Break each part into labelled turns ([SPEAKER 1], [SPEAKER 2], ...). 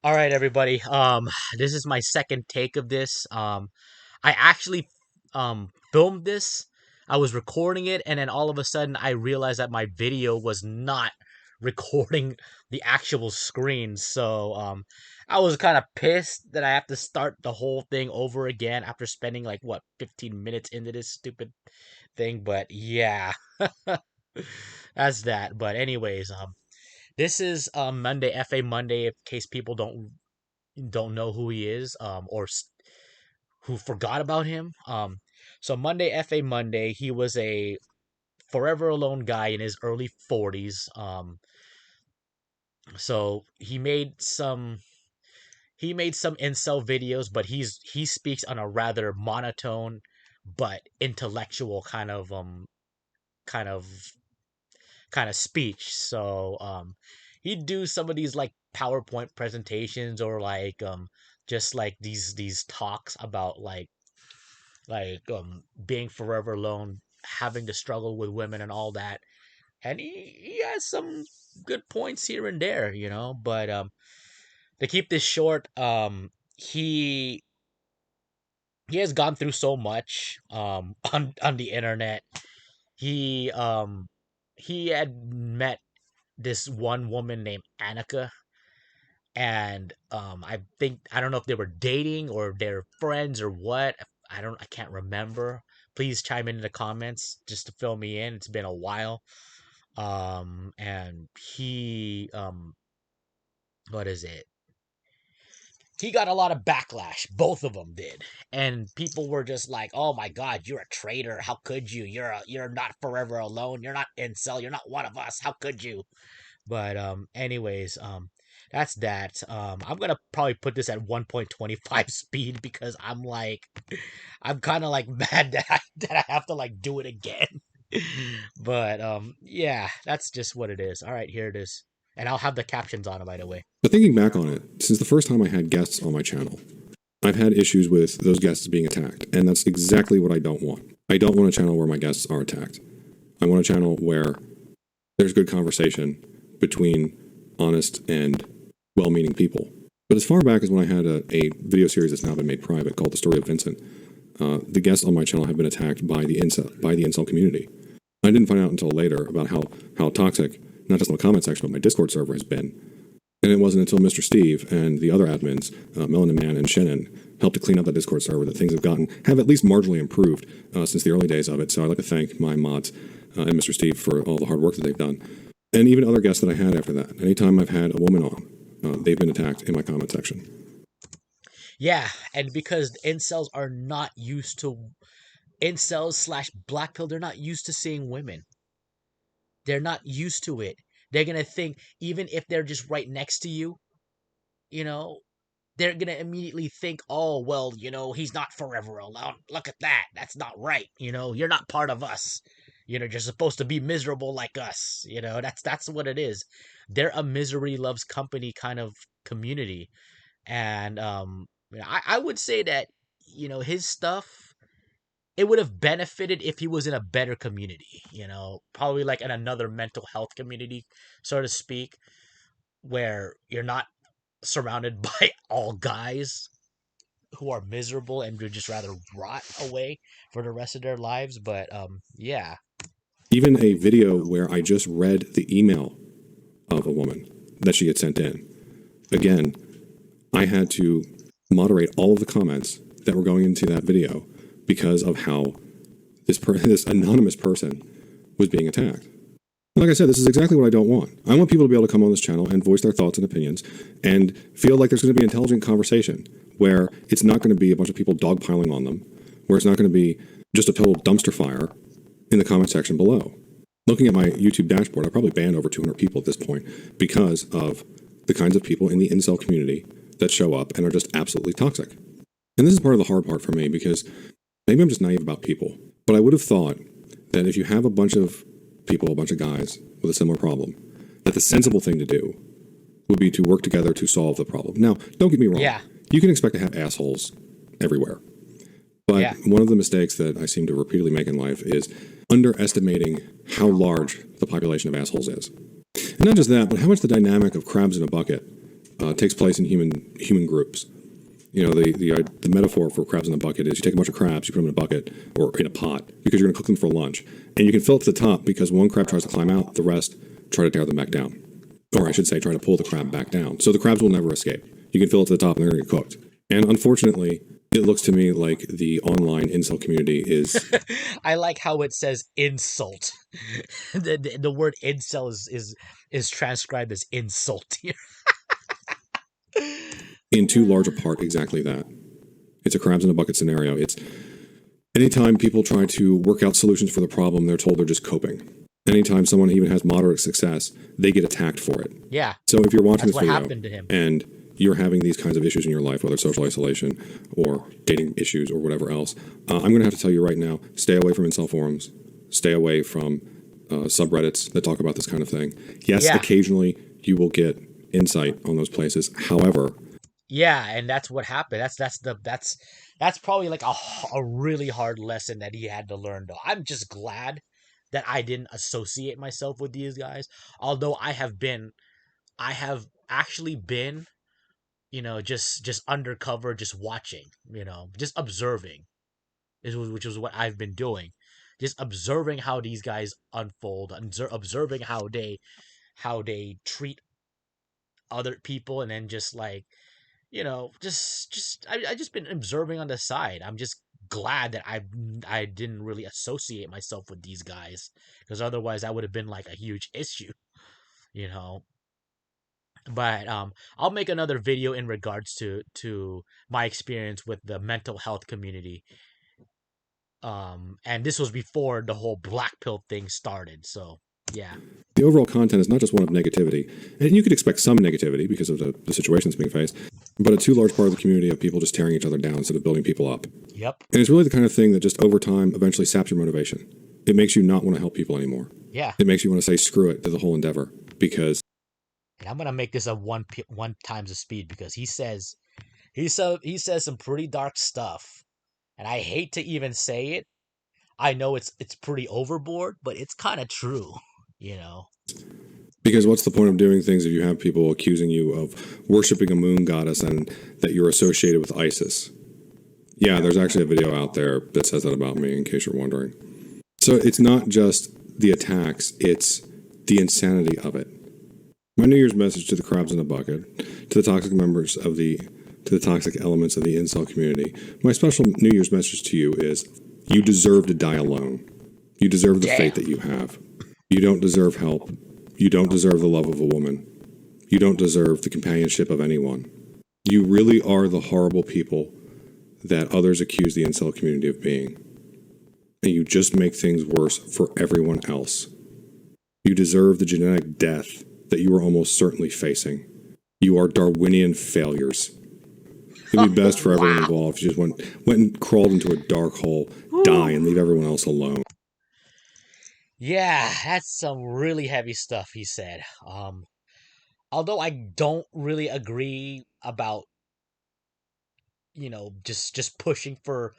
[SPEAKER 1] All right, everybody. This is my second take of this. I actually filmed this. I was recording it, and then all of a sudden, I realized that my video was not recording the actual screen. So, I was kind of pissed that I have to start the whole thing over again after spending like what 15 minutes into this stupid thing. But yeah, that's that. But anyways, this is Monday, FA Monday. In case people don't know who he is, who forgot about him. So Monday, FA Monday, he was a forever alone guy in his early 40s. So he made some incel videos, but he speaks on a rather monotone but intellectual kind of kind of speech. So he'd do some of these like PowerPoint presentations or like just like these talks about being forever alone, having to struggle with women and all that. And he has some good points here and there, but to keep this short, he has gone through so much on the internet. He um he had met this one woman named Annika, and I don't know if they were dating or they're friends or what. I can't remember. Please chime in the comments just to fill me in. It's been a while. And what is it? He got a lot of backlash. Both of them did, and people were just like, "Oh my God, you're a traitor! How could you? You're not forever alone. You're not incel. You're not one of us. How could you?" But anyways, that's that. I'm gonna probably put this at 1.25 speed because I'm kind of like mad that I have to like do it again. But yeah, that's just what it is. All right, here it is, and I'll have the captions on it, by the way.
[SPEAKER 2] But thinking back on it, since the first time I had guests on my channel, I've had issues with those guests being attacked, and that's exactly what I don't want. I don't want a channel where my guests are attacked. I want a channel where there's good conversation between honest and well-meaning people. But as far back as when I had a video series that's now been made private called The Story of Vincent, the guests on my channel have been attacked by the incel community. I didn't find out until later about how toxic, not just in the comment section, but my Discord server has been. And it wasn't until Mr. Steve and the other admins, Melanin Man and Shannon, helped to clean up that Discord server that things have at least marginally improved since the early days of it. So I'd like to thank my mods and Mr. Steve for all the hard work that they've done. And even other guests that I had after that. Anytime I've had a woman on, they've been attacked in my comment section.
[SPEAKER 1] Yeah, and because incels are not used to incels slash black pill, they're not used to seeing women. They're not used to it. They're gonna think, even if they're just right next to you, you know, they're gonna immediately think, oh well, he's not forever alone. Look at that. That's not right. You're not part of us. You're supposed to be miserable like us. That's what it is. They're a misery loves company kind of community. And I would say that, his stuff, it would have benefited if he was in a better community, probably like in another mental health community, so to speak, where you're not surrounded by all guys who are miserable and would just rather rot away for the rest of their lives. But yeah.
[SPEAKER 2] Even a video where I just read the email of a woman that she had sent in. Again, I had to moderate all of the comments that were going into that video because of how this anonymous person was being attacked. Like I said, this is exactly what I don't want. I want people to be able to come on this channel and voice their thoughts and opinions and feel like there's going to be an intelligent conversation where it's not going to be a bunch of people dogpiling on them, where it's not going to be just a total dumpster fire in the comment section below. Looking at my YouTube dashboard, I probably banned over 200 people at this point because of the kinds of people in the incel community that show up and are just absolutely toxic. And this is part of the hard part for me because maybe I'm just naive about people, but I would have thought that if you have a bunch of people, a bunch of guys with a similar problem, that the sensible thing to do would be to work together to solve the problem. Now, don't get me wrong.
[SPEAKER 1] Yeah.
[SPEAKER 2] You can expect to have assholes everywhere. But
[SPEAKER 1] Yeah.
[SPEAKER 2] one of the mistakes that I seem to repeatedly make in life is underestimating how large the population of assholes is. And not just that, but how much the dynamic of crabs in a bucket takes place in human groups. You know, the metaphor for crabs in a bucket is you take a bunch of crabs, you put them in a bucket or in a pot because you're going to cook them for lunch, and you can fill it to the top because one crab tries to climb out, the rest try to tear them back down, or I should say, try to pull the crab back down. So the crabs will never escape. You can fill it to the top, and they're going to get cooked. And unfortunately, it looks to me like the online incel community is
[SPEAKER 1] I like how it says insult. The word incel is transcribed as insult here.
[SPEAKER 2] in too large a part exactly that. It's a crabs in a bucket scenario. It's anytime people try to work out solutions for the problem, they're told they're just coping. Anytime someone even has moderate success, they get attacked for it.
[SPEAKER 1] Yeah,
[SPEAKER 2] So if you're watching
[SPEAKER 1] that's
[SPEAKER 2] this
[SPEAKER 1] what
[SPEAKER 2] video
[SPEAKER 1] happened to him.
[SPEAKER 2] and you're having these kinds of issues in your life, whether it's social isolation or dating issues or whatever else, I'm going to have to tell you right now, stay away from incel forums, stay away from subreddits that talk about this kind of thing. Yes,
[SPEAKER 1] Yeah.
[SPEAKER 2] occasionally you will get insight on those places. However,
[SPEAKER 1] Yeah, and that's what happened. That's probably like a really hard lesson that he had to learn though. I'm just glad that I didn't associate myself with these guys. Although I have actually been, just undercover, just watching, just observing, which is what I've been doing. Just observing how these guys unfold, observing how they treat other people, and then just like, I just been observing on the side. I'm just glad that I didn't really associate myself with these guys, because otherwise that would have been like a huge issue, you know. But I'll make another video in regards to my experience with the mental health community. And this was before the whole black pill thing started. So yeah.
[SPEAKER 2] the overall content is not just one of negativity. And you could expect some negativity because of the situations being faced, but a too large part of the community of people just tearing each other down instead of building people up.
[SPEAKER 1] Yep.
[SPEAKER 2] And it's really the kind of thing that just over time eventually saps your motivation. It makes you not want to help people anymore.
[SPEAKER 1] Yeah.
[SPEAKER 2] It makes you want to say screw it to the whole endeavor because
[SPEAKER 1] And I'm gonna make this a one times the speed, because he says some pretty dark stuff, and I hate to even say it. I know it's pretty overboard, but it's kind of true, you know.
[SPEAKER 2] because what's the point of doing things if you have people accusing you of worshiping a moon goddess and that you're associated with ISIS? Yeah, there's actually a video out there that says that about me, in case you're wondering. So it's not just the attacks, it's the insanity of it. My New Year's message to the crabs in the bucket, to the toxic members of to the toxic elements of the incel community, my special New Year's message to you is you deserve to die alone. You deserve the fate that you have. You don't deserve help. You don't deserve the love of a woman. You don't deserve the companionship of anyone. You really are the horrible people that others accuse the incel community of being. And you just make things worse for everyone else. You deserve the genetic death that you are almost certainly facing. You are Darwinian failures. It'd be best for everyone involved if you just went and crawled into a dark hole, die, and leave everyone else alone.
[SPEAKER 1] Yeah, that's some really heavy stuff he said. Although I don't really agree about, just pushing for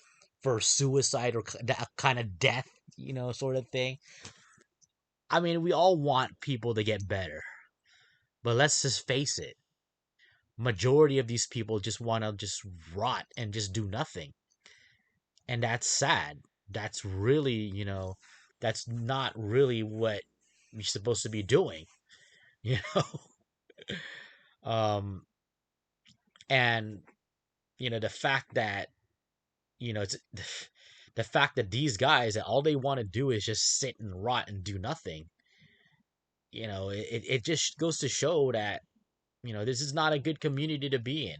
[SPEAKER 1] suicide or that kind of death, sort of thing. I mean, we all want people to get better, but let's just face it. Majority of these people just want to just rot and just do nothing. And that's sad. That's really, that's not really what you're supposed to be doing, you know? um and the fact that, it's the fact that these guys, all they want to do is just sit and rot and do nothing. It just goes to show that, this is not a good community to be in.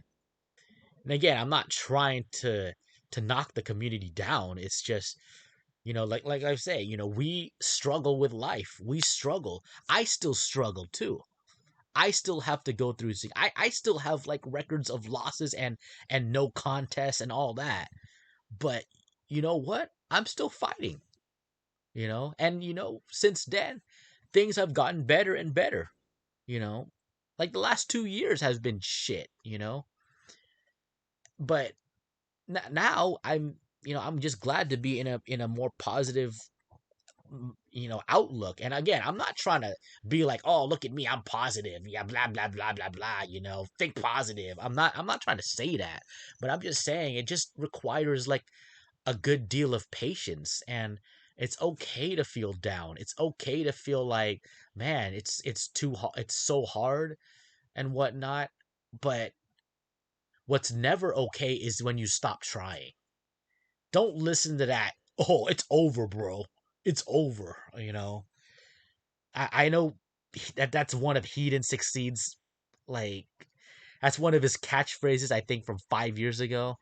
[SPEAKER 1] And again, I'm not trying to knock the community down. It's just, like I say, we struggle with life. We struggle. I still struggle too. I still have to go through. I still have like records of losses and no contests and all that. But you know what? I'm still fighting. And since then, things have gotten better and better. You know, like the last 2 years has been shit. But now I'm just glad to be in a more positive outlook. And again, I'm not trying to be like, oh, look at me, I'm positive, yeah, blah blah blah blah blah, think positive. I'm not trying to say that, but I'm just saying it just requires like a good deal of patience. And it's okay to feel down. It's okay to feel like, man, it's too hard, it's so hard and whatnot. But what's never okay is when you stop trying. Don't listen to that. Oh, it's over, bro. It's over. I know that's one of Hedon Succeeds, like, that's one of his catchphrases, I think, from 5 years ago.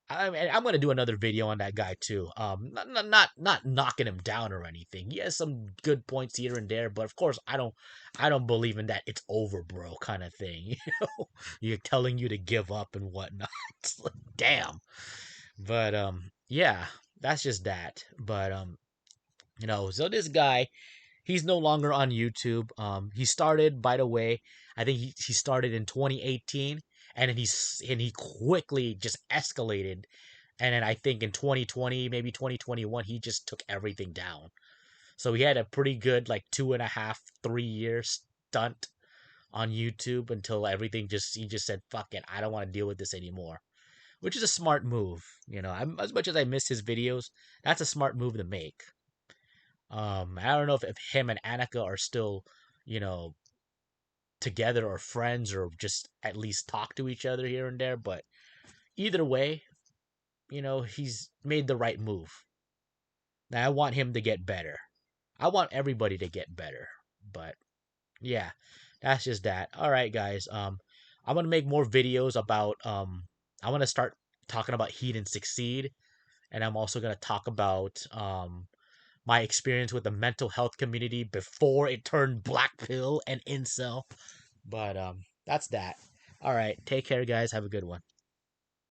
[SPEAKER 1] I mean, I'm gonna do another video on that guy too. Not knocking him down or anything. He has some good points here and there, but of course, I don't believe in that. It's over, bro, kind of thing. You're telling you to give up and whatnot. It's like, damn. But yeah, that's just that. But so this guy, he's no longer on YouTube. He started, by the way, I think he started in 2018, and then he quickly just escalated. And then I think in 2020, maybe 2021, he just took everything down. So he had a pretty good like 2.5, 3 year stunt on YouTube until everything he just said, fuck it, I don't want to deal with this anymore. Which is a smart move. As much as I miss his videos, that's a smart move to make. I don't know if him and Annika are still, you know, together or friends or just at least talk to each other here and there, but either way, he's made the right move. Now I want him to get better. I want everybody to get better. But yeah, that's just that. All right, guys. I'm gonna make more videos about I want to start talking about Hedon Succeed, and I'm also gonna talk about my experience with the mental health community before it turned black pill and incel. But that's that. All right, take care, guys. Have a good one.